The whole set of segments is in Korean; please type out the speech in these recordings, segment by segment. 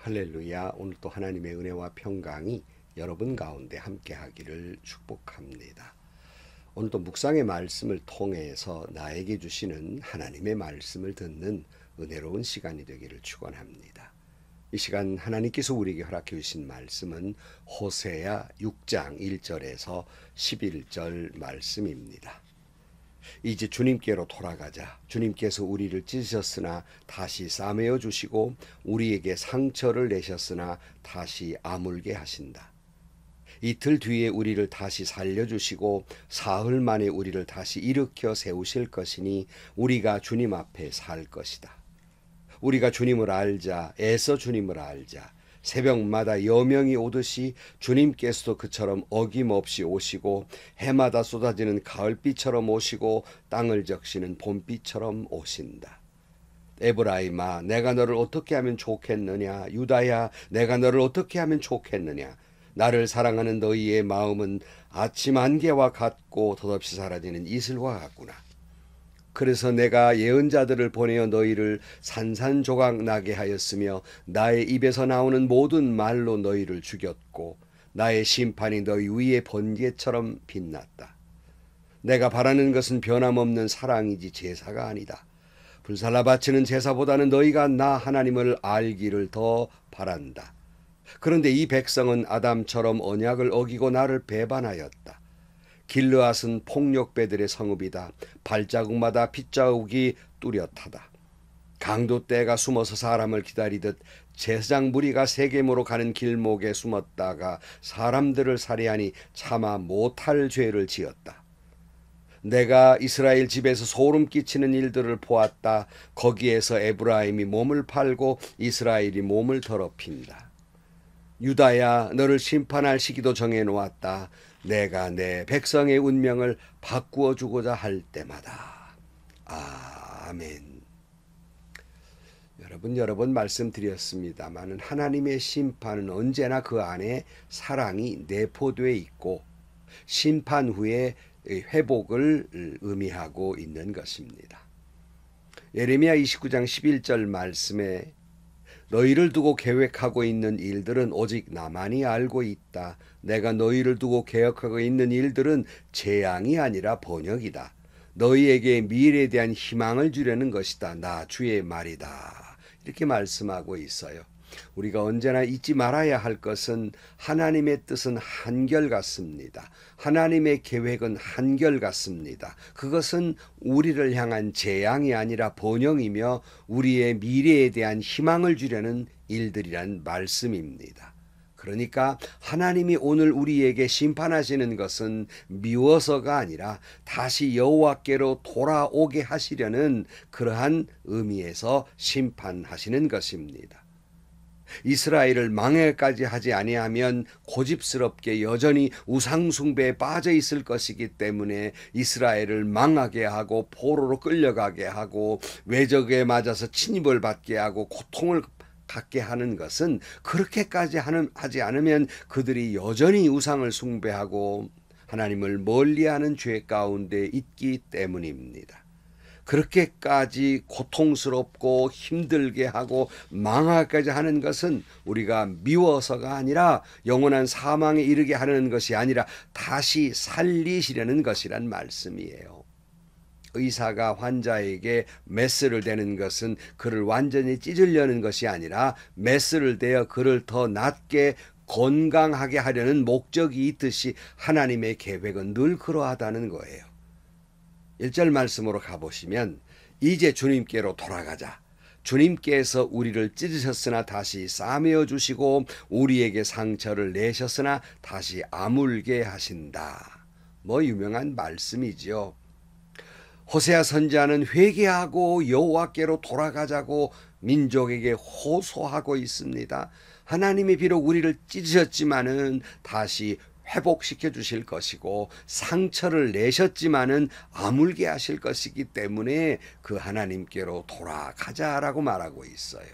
할렐루야. 오늘 또 하나님의 은혜와 평강이 여러분 가운데 함께 하기를 축복합니다. 오늘도 묵상의 말씀을 통해서 나에게 주시는 하나님의 말씀을 듣는 은혜로운 시간이 되기를 축원합니다. 이 시간 하나님께서 우리에게 허락해 주신 말씀은 호세아 6장 1절에서 11절 말씀입니다. 이제 주님께로 돌아가자. 주님께서 우리를 찢으셨으나 다시 싸매어 주시고 우리에게 상처를 내셨으나 다시 아물게 하신다. 이틀 뒤에 우리를 다시 살려주시고 사흘 만에 우리를 다시 일으켜 세우실 것이니 우리가 주님 앞에 살 것이다. 우리가 주님을 알자. 애써 주님을 알자. 새벽마다 여명이 오듯이 주님께서도 그처럼 어김없이 오시고 해마다 쏟아지는 가을비처럼 오시고 땅을 적시는 봄비처럼 오신다. 에브라임아, 내가 너를 어떻게 하면 좋겠느냐? 유다야, 내가 너를 어떻게 하면 좋겠느냐? 나를 사랑하는 너희의 마음은 아침 안개와 같고 덧없이 사라지는 이슬과 같구나. 그래서 내가 예언자들을 보내어 너희를 산산조각 나게 하였으며 나의 입에서 나오는 모든 말로 너희를 죽였고 나의 심판이 너희 위에 번개처럼 빛났다. 내가 바라는 것은 변함없는 사랑이지 제사가 아니다. 불살라 바치는 제사보다는 너희가 나 하나님을 알기를 더 바란다. 그런데 이 백성은 아담처럼 언약을 어기고 나를 배반하였다. 길르앗은 폭력배들의 성읍이다. 발자국마다 핏자국이 뚜렷하다. 강도 떼가 숨어서 사람을 기다리듯 제사장 무리가 세겜으로 가는 길목에 숨었다가 사람들을 살해하니 차마 못할 죄를 지었다. 내가 이스라엘 집에서 소름 끼치는 일들을 보았다. 거기에서 에브라임이 몸을 팔고 이스라엘이 몸을 더럽힌다. 유다야, 너를 심판할 시기도 정해놓았다. 내가 내 백성의 운명을 바꾸어 주고자 할 때마다. 아멘. 여러 번 말씀드렸습니다만 하나님의 심판은 언제나 그 안에 사랑이 내포되어 있고 심판 후에 회복을 의미하고 있는 것입니다. 예레미야 29장 11절 말씀에 너희를 두고 계획하고 있는 일들은 오직 나만이 알고 있다. 내가 너희를 두고 계획하고 있는 일들은 재앙이 아니라 번역이다. 너희에게 미래에 대한 희망을 주려는 것이다. 나 주의 말이다. 이렇게 말씀하고 있어요. 우리가 언제나 잊지 말아야 할 것은 하나님의 뜻은 한결같습니다. 하나님의 계획은 한결같습니다. 그것은 우리를 향한 재앙이 아니라 번영이며 우리의 미래에 대한 희망을 주려는 일들이란 말씀입니다. 그러니까 하나님이 오늘 우리에게 심판하시는 것은 미워서가 아니라 다시 여호와께로 돌아오게 하시려는 그러한 의미에서 심판하시는 것입니다. 이스라엘을 망해까지 하지 아니하면 고집스럽게 여전히 우상숭배에 빠져 있을 것이기 때문에 이스라엘을 망하게 하고 포로로 끌려가게 하고 외적에 맞아서 침입을 받게 하고 고통을 갖게 하는 것은 그렇게까지 하지 않으면 그들이 여전히 우상을 숭배하고 하나님을 멀리하는 죄 가운데 있기 때문입니다. 그렇게까지 고통스럽고 힘들게 하고 망하기까지 하는 것은 우리가 미워서가 아니라 영원한 사망에 이르게 하는 것이 아니라 다시 살리시려는 것이란 말씀이에요. 의사가 환자에게 메스를 대는 것은 그를 완전히 찢으려는 것이 아니라 메스를 대어 그를 더 낫게 건강하게 하려는 목적이 있듯이 하나님의 계획은 늘 그러하다는 거예요. 1절 말씀으로 가보시면 이제 주님께로 돌아가자. 주님께서 우리를 찢으셨으나 다시 싸매어 주시고 우리에게 상처를 내셨으나 다시 아물게 하신다. 유명한 말씀이지요. 호세아 선지자는 회개하고 여호와께로 돌아가자고 민족에게 호소하고 있습니다. 하나님이 비록 우리를 찢으셨지만은 다시 회복시켜 주실 것이고 상처를 내셨지만은 아물게 하실 것이기 때문에 그 하나님께로 돌아가자라고 말하고 있어요.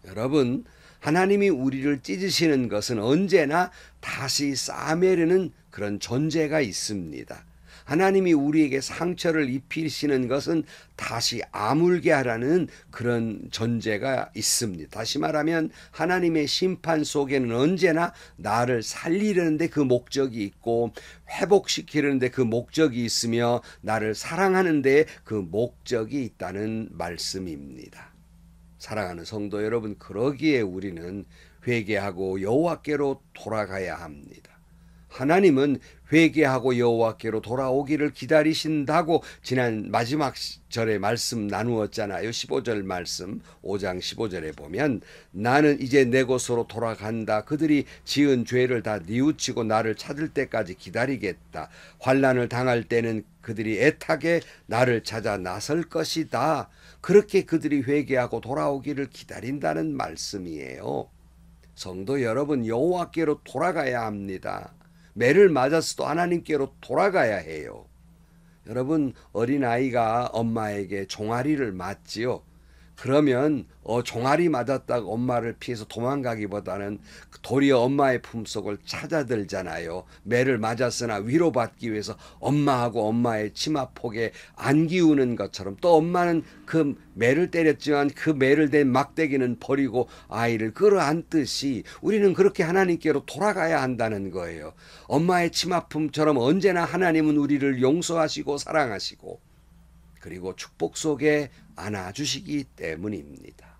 여러분, 하나님이 우리를 찢으시는 것은 언제나 다시 싸매려는 그런 존재가 있습니다. 하나님이 우리에게 상처를 입히시는 것은 다시 아물게 하라는 그런 전제가 있습니다. 다시 말하면 하나님의 심판 속에는 언제나 나를 살리려는데 그 목적이 있고 회복시키려는데 그 목적이 있으며 나를 사랑하는데 그 목적이 있다는 말씀입니다. 사랑하는 성도 여러분, 그러기에 우리는 회개하고 여호와께로 돌아가야 합니다. 하나님은 회개하고 여호와께로 돌아오기를 기다리신다고 지난 마지막 절에 말씀 나누었잖아요. 15절 말씀 5장 15절에 보면 나는 이제 내 곳으로 돌아간다. 그들이 지은 죄를 다 뉘우치고 나를 찾을 때까지 기다리겠다. 환난을 당할 때는 그들이 애타게 나를 찾아 나설 것이다. 그렇게 그들이 회개하고 돌아오기를 기다린다는 말씀이에요. 성도 여러분, 여호와께로 돌아가야 합니다. 매를 맞았어도 하나님께로 돌아가야 해요. 여러분, 어린아이가 엄마에게 종아리를 맞지요. 그러면 종아리 맞았다고 엄마를 피해서 도망가기보다는 도리어 엄마의 품속을 찾아들잖아요. 매를 맞았으나 위로받기 위해서 엄마하고 엄마의 치마폭에 안기우는 것처럼, 또 엄마는 그 매를 때렸지만 그 매를 댄 막대기는 버리고 아이를 끌어안듯이 우리는 그렇게 하나님께로 돌아가야 한다는 거예요. 엄마의 치마품처럼 언제나 하나님은 우리를 용서하시고 사랑하시고 그리고 축복 속에 안아주시기 때문입니다.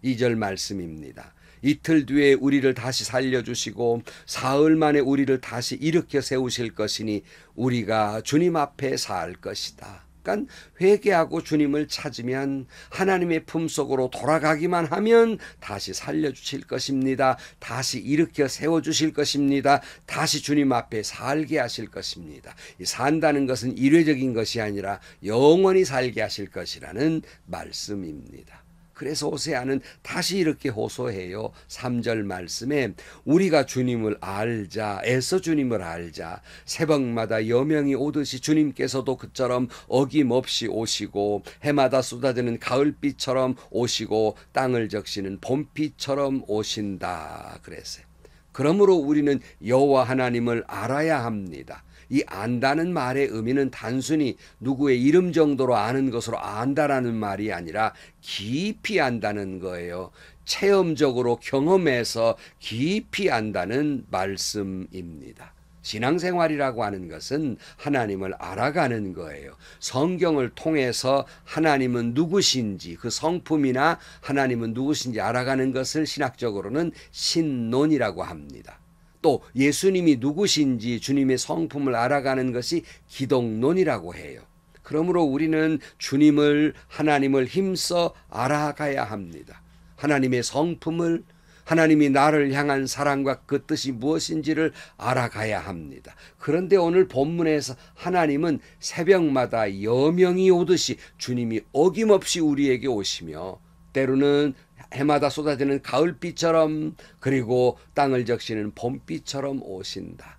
2절 말씀입니다. 이틀 뒤에 우리를 다시 살려주시고 사흘 만에 우리를 다시 일으켜 세우실 것이니 우리가 주님 앞에 살 것이다. 그러니까 회개하고 주님을 찾으면, 하나님의 품속으로 돌아가기만 하면 다시 살려주실 것입니다. 다시 일으켜 세워주실 것입니다. 다시 주님 앞에 살게 하실 것입니다. 산다는 것은 일회적인 것이 아니라 영원히 살게 하실 것이라는 말씀입니다. 그래서 호세아는 다시 이렇게 호소해요. 3절 말씀에 우리가 주님을 알자, 애써 주님을 알자. 새벽마다 여명이 오듯이 주님께서도 그처럼 어김없이 오시고 해마다 쏟아지는 가을비처럼 오시고 땅을 적시는 봄비처럼 오신다 그랬어요. 그러므로 우리는 여호와 하나님을 알아야 합니다. 이 안다는 말의 의미는 단순히 누구의 이름 정도로 아는 것으로 안다라는 말이 아니라 깊이 안다는 거예요. 체험적으로 경험해서 깊이 안다는 말씀입니다. 신앙생활이라고 하는 것은 하나님을 알아가는 거예요. 성경을 통해서 하나님은 누구신지, 그 성품이나 하나님은 누구신지 알아가는 것을 신학적으로는 신론이라고 합니다. 또 예수님이 누구신지 주님의 성품을 알아가는 것이 기독론이라고 해요. 그러므로 우리는 주님을, 하나님을 힘써 알아가야 합니다. 하나님의 성품을, 하나님이 나를 향한 사랑과 그 뜻이 무엇인지를 알아가야 합니다. 그런데 오늘 본문에서 하나님은 새벽마다 여명이 오듯이 주님이 어김없이 우리에게 오시며 때로는 해마다 쏟아지는 가을비처럼 그리고 땅을 적시는 봄비처럼 오신다.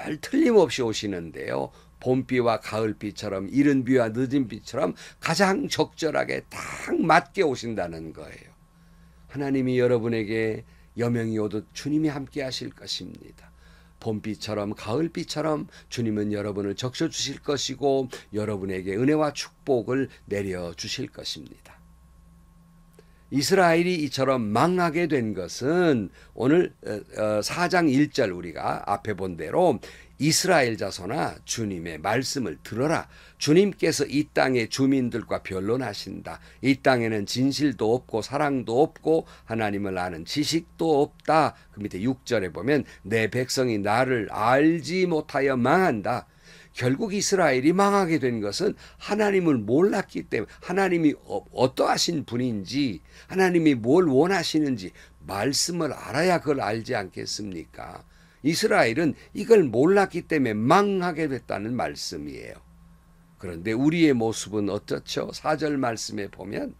늘 틀림없이 오시는데요. 봄비와 가을비처럼, 이른 비와 늦은 비처럼 가장 적절하게 딱 맞게 오신다는 거예요. 하나님이 여러분에게 여명이 오듯 주님이 함께 하실 것입니다. 봄비처럼 가을비처럼 주님은 여러분을 적셔주실 것이고 여러분에게 은혜와 축복을 내려주실 것입니다. 이스라엘이 이처럼 망하게 된 것은 오늘 4장 1절 우리가 앞에 본 대로 이스라엘 자손아 주님의 말씀을 들어라. 주님께서 이 땅의 주민들과 변론하신다. 이 땅에는 진실도 없고 사랑도 없고 하나님을 아는 지식도 없다. 그 밑에 6절에 보면 내 백성이 나를 알지 못하여 망한다. 결국 이스라엘이 망하게 된 것은 하나님을 몰랐기 때문에, 하나님이 어떠하신 분인지, 하나님이 뭘 원하시는지 말씀을 알아야 그걸 알지 않겠습니까? 이스라엘은 이걸 몰랐기 때문에 망하게 됐다는 말씀이에요. 그런데 우리의 모습은 어떻죠? 4절 말씀에 보면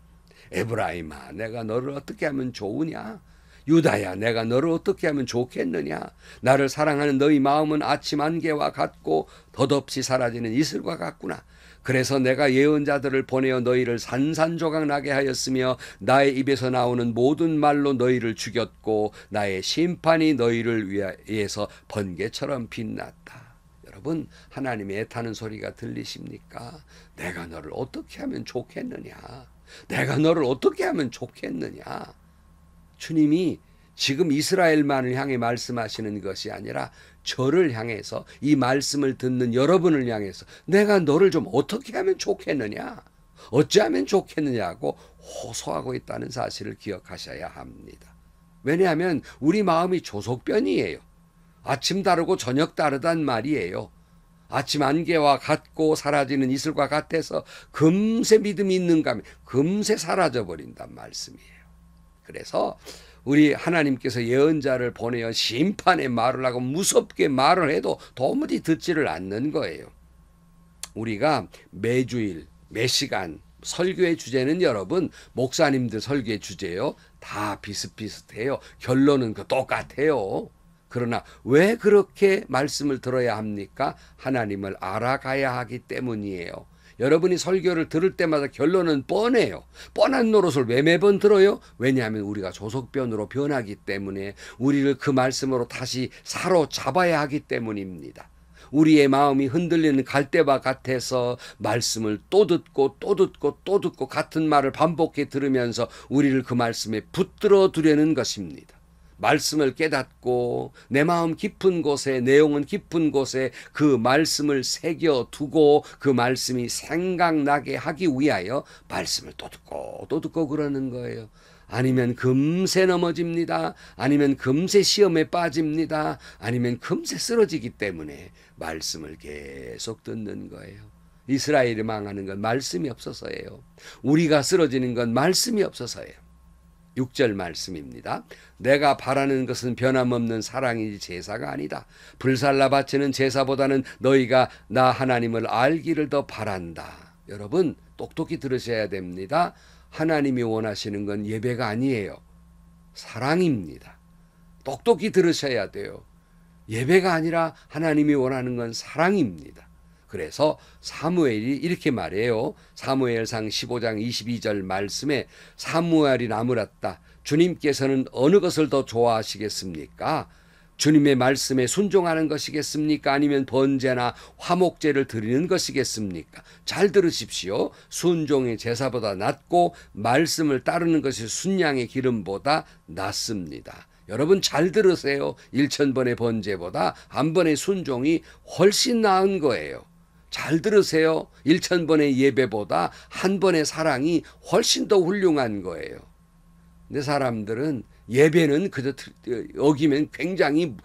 에브라임아 내가 너를 어떻게 하면 좋으냐? 유다야 내가 너를 어떻게 하면 좋겠느냐? 나를 사랑하는 너희 마음은 아침 안개와 같고 덧없이 사라지는 이슬과 같구나. 그래서 내가 예언자들을 보내어 너희를 산산조각 나게 하였으며 나의 입에서 나오는 모든 말로 너희를 죽였고 나의 심판이 너희를 위해서 번개처럼 빛났다. 여러분, 하나님의 애타는 소리가 들리십니까? 내가 너를 어떻게 하면 좋겠느냐? 내가 너를 어떻게 하면 좋겠느냐? 주님이 지금 이스라엘만을 향해 말씀하시는 것이 아니라 저를 향해서, 이 말씀을 듣는 여러분을 향해서 내가 너를 좀 어떻게 하면 좋겠느냐? 어찌하면 좋겠느냐고 호소하고 있다는 사실을 기억하셔야 합니다. 왜냐하면 우리 마음이 조속변이에요. 아침 다르고 저녁 다르단 말이에요. 아침 안개와 같고 사라지는 이슬과 같아서 금세 믿음이 있는가 하면 금세 사라져버린단 말씀이에요. 그래서 우리 하나님께서 예언자를 보내어 심판의 말을 하고 무섭게 말을 해도 도무지 듣지를 않는 거예요. 우리가 매주일, 매시간 설교의 주제는 여러분, 목사님들 설교의 주제요, 다 비슷비슷해요. 결론은 똑같아요. 그러나 왜 그렇게 말씀을 들어야 합니까? 하나님을 알아가야 하기 때문이에요. 여러분이 설교를 들을 때마다 결론은 뻔해요. 뻔한 노릇을 왜 매번 들어요? 왜냐하면 우리가 조속변으로 변하기 때문에, 우리를 그 말씀으로 다시 사로잡아야 하기 때문입니다. 우리의 마음이 흔들리는 갈대와 같아서 말씀을 또 듣고 또 듣고 또 듣고 같은 말을 반복해 들으면서 우리를 그 말씀에 붙들어 두려는 것입니다. 말씀을 깨닫고 내 마음 깊은 곳에, 내용은 깊은 곳에 그 말씀을 새겨두고 그 말씀이 생각나게 하기 위하여 말씀을 또 듣고 또 듣고 그러는 거예요. 아니면 금세 넘어집니다. 아니면 금세 시험에 빠집니다. 아니면 금세 쓰러지기 때문에 말씀을 계속 듣는 거예요. 이스라엘이 망하는 건 말씀이 없어서예요. 우리가 쓰러지는 건 말씀이 없어서예요. 6절 말씀입니다. 내가 바라는 것은 변함없는 사랑이지 제사가 아니다. 불살라 바치는 제사보다는 너희가 나 하나님을 알기를 더 바란다. 여러분, 똑똑히 들으셔야 됩니다. 하나님이 원하시는 건 예배가 아니에요. 사랑입니다. 똑똑히 들으셔야 돼요. 예배가 아니라 하나님이 원하는 건 사랑입니다. 그래서 사무엘이 이렇게 말해요. 사무엘상 15장 22절 말씀에 사무엘이 나무랐다. 주님께서는 어느 것을 더 좋아하시겠습니까? 주님의 말씀에 순종하는 것이겠습니까? 아니면 번제나 화목제를 드리는 것이겠습니까? 잘 들으십시오. 순종의 제사보다 낫고 말씀을 따르는 것이 순양의 기름보다 낫습니다. 여러분 잘 들으세요. 1000번의 번제보다 한 번의 순종이 훨씬 나은 거예요. 잘 들으세요. 1000번의 예배보다 한 번의 사랑이 훨씬 더 훌륭한 거예요. 근데 사람들은 예배는 그저 어기면 굉장히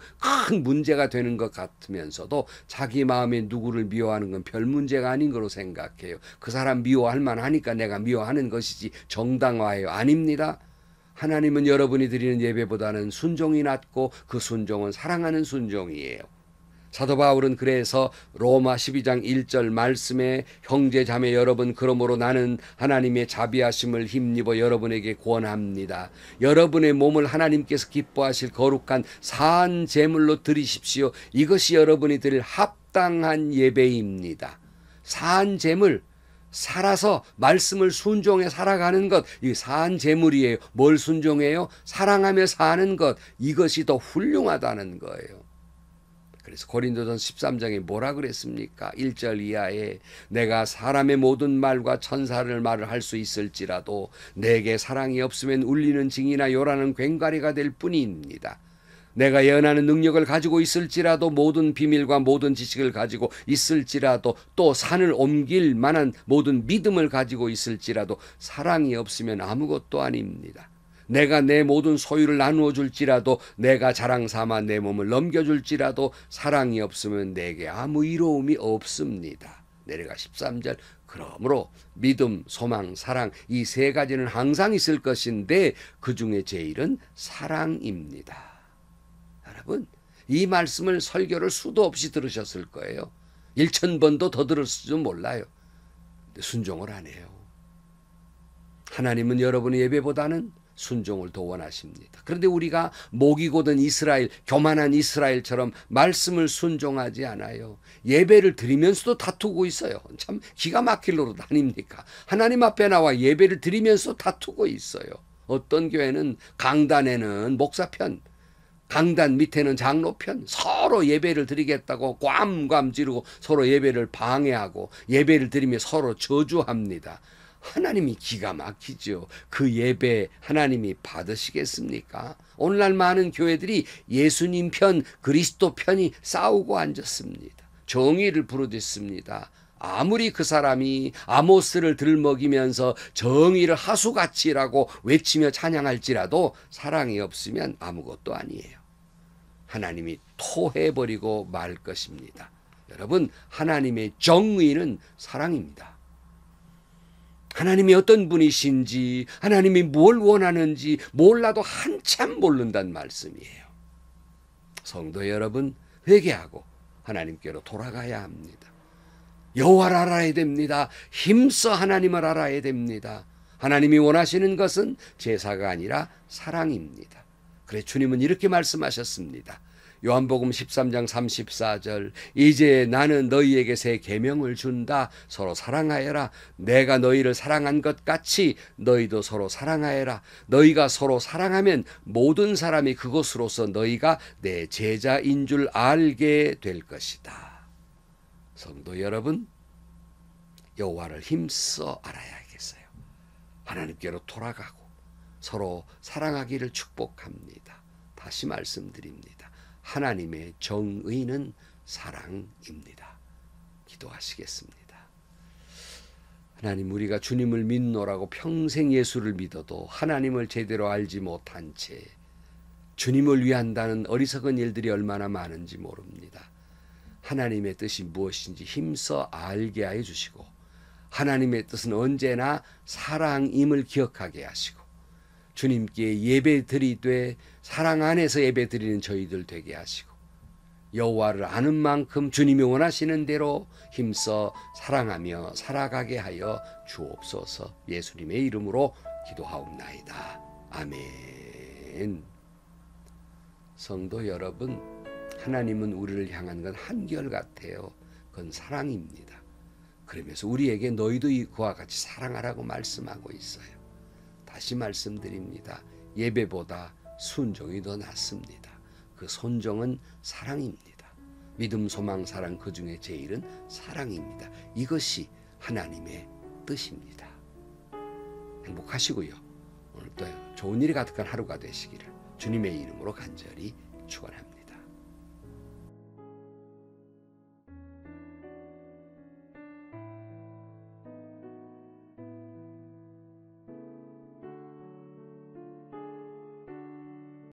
큰 문제가 되는 것 같으면서도 자기 마음에 누구를 미워하는 건 별 문제가 아닌 거로 생각해요. 그 사람 미워할 만하니까 내가 미워하는 것이지 정당화예요. 아닙니다. 하나님은 여러분이 드리는 예배보다는 순종이 낫고 그 순종은 사랑하는 순종이에요. 사도 바울은 그래서 로마 12장 1절 말씀에 형제 자매 여러분, 그러므로 나는 하나님의 자비하심을 힘입어 여러분에게 권합니다. 여러분의 몸을 하나님께서 기뻐하실 거룩한 산 제물로 드리십시오. 이것이 여러분이 드릴 합당한 예배입니다. 산 제물, 살아서 말씀을 순종해 살아가는 것, 이 산 제물이에요. 뭘 순종해요? 사랑하며 사는 것, 이것이 더 훌륭하다는 거예요. 그래서 고린도전 13장에 뭐라 그랬습니까? 1절 이하에 내가 사람의 모든 말과 천사를 말을 할 수 있을지라도 내게 사랑이 없으면 울리는 징이나 요란한 괭과리가 될 뿐입니다. 내가 예언하는 능력을 가지고 있을지라도, 모든 비밀과 모든 지식을 가지고 있을지라도, 또 산을 옮길 만한 모든 믿음을 가지고 있을지라도 사랑이 없으면 아무것도 아닙니다. 내가 내 모든 소유를 나누어 줄지라도, 내가 자랑 삼아 내 몸을 넘겨줄지라도 사랑이 없으면 내게 아무 이로움이 없습니다. 내려가 13절. 그러므로 믿음, 소망, 사랑, 이 세 가지는 항상 있을 것인데 그 중에 제일은 사랑입니다. 여러분, 이 말씀을 설교를 수도 없이 들으셨을 거예요. 1000번도 더 들었을지도 몰라요. 근데 순종을 안 해요. 하나님은 여러분의 예배보다는 순종을 더 원하십니다. 그런데 우리가 목이 고든 이스라엘, 교만한 이스라엘처럼 말씀을 순종하지 않아요. 예배를 드리면서도 다투고 있어요. 참 기가 막힐 노릇 아닙니까? 하나님 앞에 나와 예배를 드리면서 다투고 있어요. 어떤 교회는 강단에는 목사 편, 강단 밑에는 장로편, 서로 예배를 드리겠다고 꽝꽝 지르고 서로 예배를 방해하고 예배를 드리며 서로 저주합니다. 하나님이 기가 막히죠. 그 예배 하나님이 받으시겠습니까? 오늘날 많은 교회들이 예수님 편, 그리스도 편이 싸우고 앉았습니다. 정의를 부르짖습니다. 아무리 그 사람이 아모스를 들먹이면서 정의를 하수같이라고 외치며 찬양할지라도 사랑이 없으면 아무것도 아니에요. 하나님이 토해버리고 말 것입니다. 여러분, 하나님의 정의는 사랑입니다. 하나님이 어떤 분이신지, 하나님이 뭘 원하는지 몰라도 한참 모른다는 말씀이에요. 성도 여러분, 회개하고 하나님께로 돌아가야 합니다. 여호와를 알아야 됩니다. 힘써 하나님을 알아야 됩니다. 하나님이 원하시는 것은 제사가 아니라 사랑입니다. 그래 주님은 이렇게 말씀하셨습니다. 요한복음 13장 34절 이제 나는 너희에게 새 계명을 준다. 서로 사랑하여라. 내가 너희를 사랑한 것 같이 너희도 서로 사랑하여라. 너희가 서로 사랑하면 모든 사람이 그것으로서 너희가 내 제자인 줄 알게 될 것이다. 성도 여러분, 여호와를 힘써 알아야겠어요. 하나님께로 돌아가고 서로 사랑하기를 축복합니다. 다시 말씀드립니다. 하나님의 정의는 사랑입니다. 기도하시겠습니다. 하나님, 우리가 주님을 믿노라고 평생 예수를 믿어도 하나님을 제대로 알지 못한 채 주님을 위한다는 어리석은 일들이 얼마나 많은지 모릅니다. 하나님의 뜻이 무엇인지 힘써 알게 하여 주시고 하나님의 뜻은 언제나 사랑임을 기억하게 하시고 주님께 예배드리되 사랑 안에서 예배드리는 저희들 되게 하시고 여호와를 아는 만큼 주님이 원하시는 대로 힘써 사랑하며 살아가게 하여 주옵소서. 예수님의 이름으로 기도하옵나이다. 아멘. 성도 여러분, 하나님은 우리를 향한 건 한결같아요. 그건 사랑입니다. 그러면서 우리에게 너희도 그와 같이 사랑하라고 말씀하고 있어요. 다시 말씀드립니다. 예배보다 순종이 더 낫습니다. 그 순종은 사랑입니다. 믿음, 소망, 사랑 그 중에 제일은 사랑입니다. 이것이 하나님의 뜻입니다. 행복하시고요. 오늘도 좋은 일이 가득한 하루가 되시기를 주님의 이름으로 간절히 축원합니다.